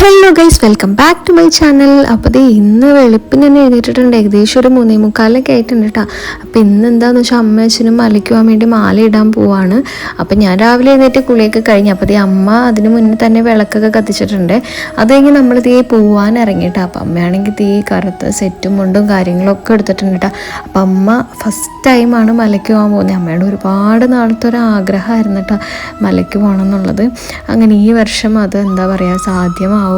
Hello guys, welcome back to my channel. അപ്പോൾ ദേ ഇന്ന് വെളുപ്പിന് തന്നെ എഴുന്നേറ്റിട്ടുണ്ട്. ഏകദേശം ഒരു 3:45 ആയിട്ടുണ്ട് കേട്ടോ. അപ്പോൾ ഇന്ന് എന്താണെന്ന് വെച്ചാൽ അമ്മ അച്ഛനും മലയ്ക്ക് പോകാൻ വേണ്ടി മാല ഇടാൻ പോവാണ്. അപ്പോൾ ഞാൻ രാവിലെ എഴുന്നേറ്റ് കുളിയൊക്കെ കഴിഞ്ഞു. അപ്പോൾ ദേ അമ്മ അതിന് മുന്നേ തന്നെ വിളക്കൊക്കെ കത്തിച്ചിട്ടുണ്ട്. അത് കഴിഞ്ഞ് നമ്മൾ ദേ പോവാൻ ഇറങ്ങിയിട്ടാ. അപ്പോൾ അമ്മയാണെങ്കിൽ ദേ കറുത്ത സെറ്റും മുണ്ടും കാര്യങ്ങളൊക്കെ എടുത്തിട്ടുണ്ട് കേട്ടോ. അപ്പോൾ അമ്മ ഫസ്റ്റ് ടൈമാണ് മലയ്ക്ക് പോകാൻ പോകുന്നത്. അമ്മയുടെ ഒരുപാട് നാളത്തെ ഒരു ആഗ്രഹമായിരുന്നു കേട്ടോ മലയ്ക്ക് പോകണം എന്നുള്ളത്. അങ്ങനെ ഈ വർഷം അത് എന്താ പറയുക സാധ്യമാവുകയാണേ.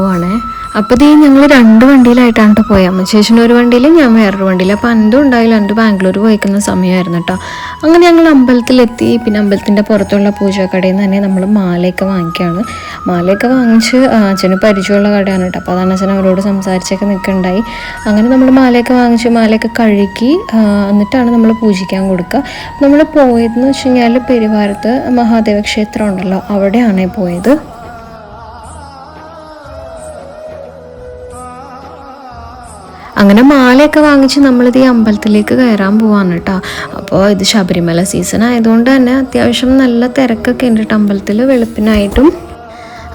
അപ്പോൾ ദേ ഞങ്ങൾ 2 വണ്ടിയിലായിട്ടാണ് കേട്ടോ പോയത്. അമ്മ ചേച്ചിൻ്റെ ഒരു വണ്ടിയിൽ, ഞാൻ വേറൊരു വണ്ടിയിൽ. അപ്പോൾ അന്തും ഉണ്ടായില്ല, അന്ത് ബാംഗ്ലൂർ പോയിക്കുന്ന സമയമായിരുന്നു കേട്ടോ. അങ്ങനെ ഞങ്ങൾ അമ്പലത്തിലെത്തി. പിന്നെ അമ്പലത്തിൻ്റെ പുറത്തുള്ള പൂജക്കടയിൽ നിന്ന് തന്നെ നമ്മൾ മാലയൊക്കെ വാങ്ങിക്കുകയാണ്. മാലയൊക്കെ വാങ്ങിച്ച് അച്ഛന് പരിചയമുള്ള കടയാണ് കേട്ടോ. അപ്പോൾ അതാണ് അച്ഛൻ അവരോട് സംസാരിച്ചൊക്കെ നിൽക്കുന്നുണ്ടായി. അങ്ങനെ നമ്മൾ മാലയൊക്കെ വാങ്ങിച്ച് മാലയൊക്കെ കഴുകി എന്നിട്ടാണ് നമ്മൾ പൂജിക്കാൻ കൊടുക്കുക. നമ്മൾ പോയതെന്ന് വെച്ച് കഴിഞ്ഞാൽ പെരുവാരത്ത് മഹാദേവ ക്ഷേത്രം ഉണ്ടല്ലോ, അവിടെയാണ് പോയത്. അങ്ങനെ മാലയൊക്കെ വാങ്ങിച്ച് നമ്മളിത് ഈ അമ്പലത്തിലേക്ക് കയറാൻ പോവാണ് കേട്ടോ. അപ്പോൾ ഇത് ശബരിമല സീസൺ ആയതുകൊണ്ട് തന്നെ അത്യാവശ്യം നല്ല തിരക്കൊക്കെ ഉണ്ട് കേട്ടോ അമ്പലത്തിൽ. വെളുപ്പിനായിട്ടും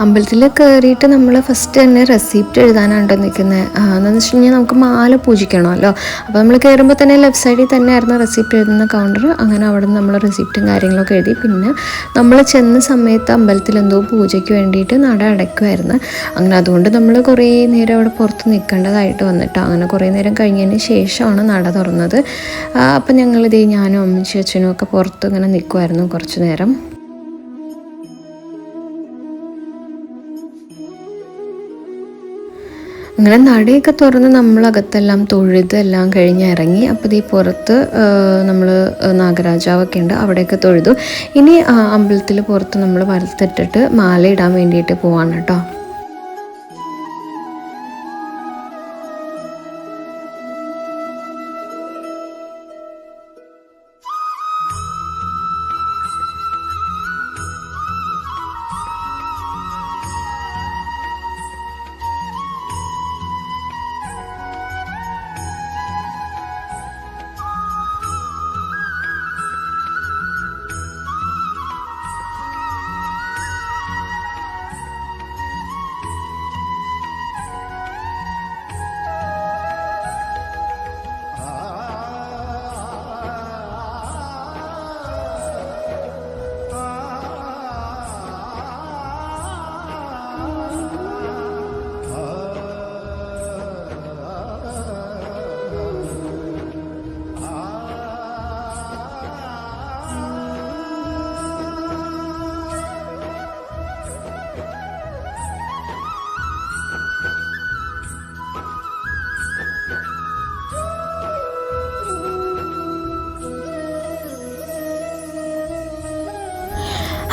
അമ്പലത്തിൽ കയറിയിട്ട് നമ്മൾ ഫസ്റ്റ് തന്നെ റെസിപ്റ്റ് എഴുതാനാണ് നിൽക്കുന്നത്. എന്താണെന്ന് വെച്ച് കഴിഞ്ഞാൽ നമുക്ക് മാല പൂജിക്കണമല്ലോ. അപ്പോൾ നമ്മൾ കയറുമ്പോൾ തന്നെ ലെഫ്റ്റ് സൈഡിൽ തന്നെ ആയിരുന്നു റെസിപ്റ്റ് എഴുതുന്ന കൗണ്ടർ. അങ്ങനെ അവിടെ നിന്ന് നമ്മൾ റെസിപ്റ്റും കാര്യങ്ങളൊക്കെ എഴുതി. പിന്നെ നമ്മൾ ചെന്ന സമയത്ത് അമ്പലത്തിൽ എന്തോ പൂജയ്ക്ക് വേണ്ടിയിട്ട് നട അടയ്ക്കുമായിരുന്നു. അങ്ങനെ അതുകൊണ്ട് നമ്മൾ കുറേ നേരം അവിടെ പുറത്ത് നിൽക്കേണ്ടതായിട്ട് വന്നിട്ടോ. അങ്ങനെ കുറേ നേരം കഴിഞ്ഞതിന് ശേഷമാണ് നട തുറന്നത്. അപ്പം ഞങ്ങളിതേ ഞാനും അമ്മച്ചി അച്ഛനും ഒക്കെ പുറത്ത് ഇങ്ങനെ നിൽക്കുമായിരുന്നു കുറച്ച് നേരം. അങ്ങനെ നടയൊക്കെ തുറന്ന് നമ്മളകത്തെല്ലാം തൊഴുതെല്ലാം കഴിഞ്ഞ് ഇറങ്ങി. അപ്പോൾ ഈ പുറത്ത് നമ്മൾ നാഗരാജാവൊക്കെ ഉണ്ട്, അവിടെയൊക്കെ തൊഴുതു. ഇനി അമ്പലത്തിൽ പുറത്ത് നമ്മൾ വലത്തിട്ടിട്ട് മാല ഇടാൻ വേണ്ടിയിട്ട് പോവാണ് കേട്ടോ.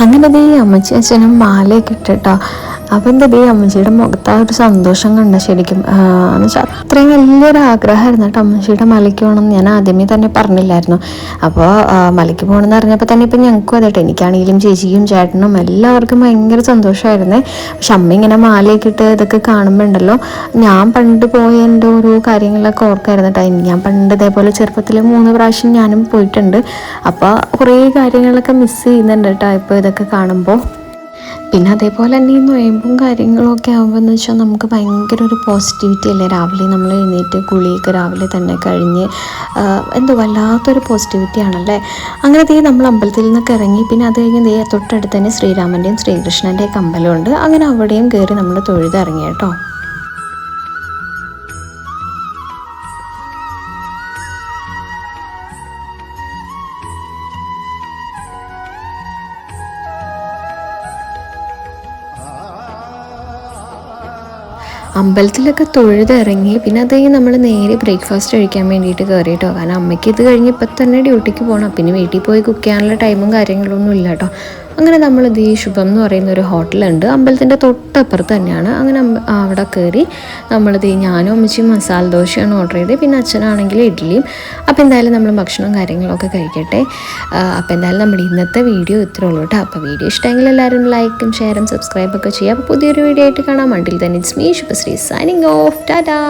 അങ്ങനെ ദേ അമ്മച്ചി അച്ഛനും മാലയൊക്കെ ഇട്ടിട്ടോ. അപ്പം എന്താ ദേ അമ്മച്ചിയുടെ മുഖത്ത് ആ ഒരു സന്തോഷം കണ്ട ശരിക്കും എന്ന് വെച്ചാൽ അത്രയും വലിയൊരു ആഗ്രഹമായിരുന്നു കേട്ടോ അമ്മച്ചിയുടെ മലയ്ക്ക് പോകണമെന്ന്. ഞാൻ ആദ്യമേ തന്നെ പറഞ്ഞില്ലായിരുന്നു. അപ്പോൾ മലയ്ക്ക് പോകണമെന്ന് അറിഞ്ഞപ്പോൾ തന്നെ ഇപ്പം ഞങ്ങൾക്കും അതെട്ടോ, എനിക്കാണെങ്കിലും ചേച്ചിക്കും ചേട്ടനും എല്ലാവർക്കും ഭയങ്കര സന്തോഷമായിരുന്നേ. പക്ഷെ അമ്മ ഇങ്ങനെ മാലയൊക്കെ ഇട്ട് ഇതൊക്കെ കാണുമ്പോൾ ഉണ്ടല്ലോ, ഞാൻ പണ്ട് പോയ എൻ്റെ ഓരോ കാര്യങ്ങളൊക്കെ ഓർക്കായിരുന്നു കേട്ടോ. ഞാൻ പണ്ട് ഇതേപോലെ ചെറുപ്പത്തിൽ 3 പ്രാവശ്യം ഞാനും പോയിട്ടുണ്ട്. അപ്പോൾ കുറേ കാര്യങ്ങളൊക്കെ മിസ് ചെയ്യുന്നുണ്ട് കേട്ടോ ഇപ്പോൾ ഇതൊക്കെ കാണുമ്പോൾ. പിന്നെ അതേപോലെ തന്നെ ഈ നൊയമ്പും കാര്യങ്ങളൊക്കെ ആകുമ്പോൾ എന്ന് വെച്ചാൽ നമുക്ക് ഭയങ്കര ഒരു പോസിറ്റിവിറ്റി അല്ലേ. രാവിലെ നമ്മൾ എഴുന്നേറ്റ് കുളിയൊക്കെ രാവിലെ തന്നെ കഴിഞ്ഞ് എന്തോ വല്ലാത്തൊരു പോസിറ്റിവിറ്റി ആണല്ലേ. അങ്ങനെ ദേ നമ്മൾ അമ്പലത്തിൽ നിന്നൊക്കെ ഇറങ്ങി. പിന്നെ അത് കഴിഞ്ഞ് ദേ തൊട്ടടുത്ത് തന്നെ ശ്രീരാമൻ്റെയും ശ്രീകൃഷ്ണൻ്റെയും അമ്പലമുണ്ട്. അങ്ങനെ അവിടെയും കയറി നമ്മൾ തൊഴുതിറങ്ങി കേട്ടോ. അമ്പലത്തിലൊക്കെ തൊഴുതിറങ്ങി. പിന്നെ അത് കഴിഞ്ഞ് നമ്മൾ നേരെ ബ്രേക്ക്ഫാസ്റ്റ് കഴിക്കാൻ വേണ്ടിയിട്ട് കയറി കേട്ടോ. കാരണം അമ്മയ്ക്ക് ഇത് കഴിഞ്ഞ് ഇപ്പം തന്നെ ഡ്യൂട്ടിക്ക് പോകണം. പിന്നെ വീട്ടിൽ പോയി കുക്ക് ചെയ്യാനുള്ള ടൈമും കാര്യങ്ങളൊന്നും ഇല്ല കേട്ടോ. അങ്ങനെ നമ്മളിത് ഈ ശുഭം എന്ന് പറയുന്ന ഒരു ഹോട്ടലുണ്ട് അമ്പലത്തിൻ്റെ തൊട്ടപ്പുറത്ത് തന്നെയാണ്. അങ്ങനെ അവിടെ കയറി നമ്മളിത് ഞാനും അമ്മച്ചിയും മസാല ദോശയാണ് ഓർഡർ ചെയ്തത്. പിന്നെ അച്ഛനാണെങ്കിൽ ഇഡ്ഡലിയും. അപ്പോൾ എന്തായാലും നമ്മൾ ഭക്ഷണവും കാര്യങ്ങളൊക്കെ കഴിക്കട്ടെ. അപ്പോൾ എന്തായാലും നമ്മുടെ ഇന്നത്തെ വീഡിയോ ഇത്രേ ഉള്ളൂ കേട്ടോ. അപ്പോൾ വീഡിയോ ഇഷ്ടമെങ്കിൽ എല്ലാവരും ലൈക്കും ഷെയറും സബ്സ്ക്രൈബൊക്കെ ചെയ്യുക. അപ്പോൾ പുതിയൊരു വീഡിയോ ആയിട്ട് കാണാം. Until then it's me Shubhashree signing off. Tata.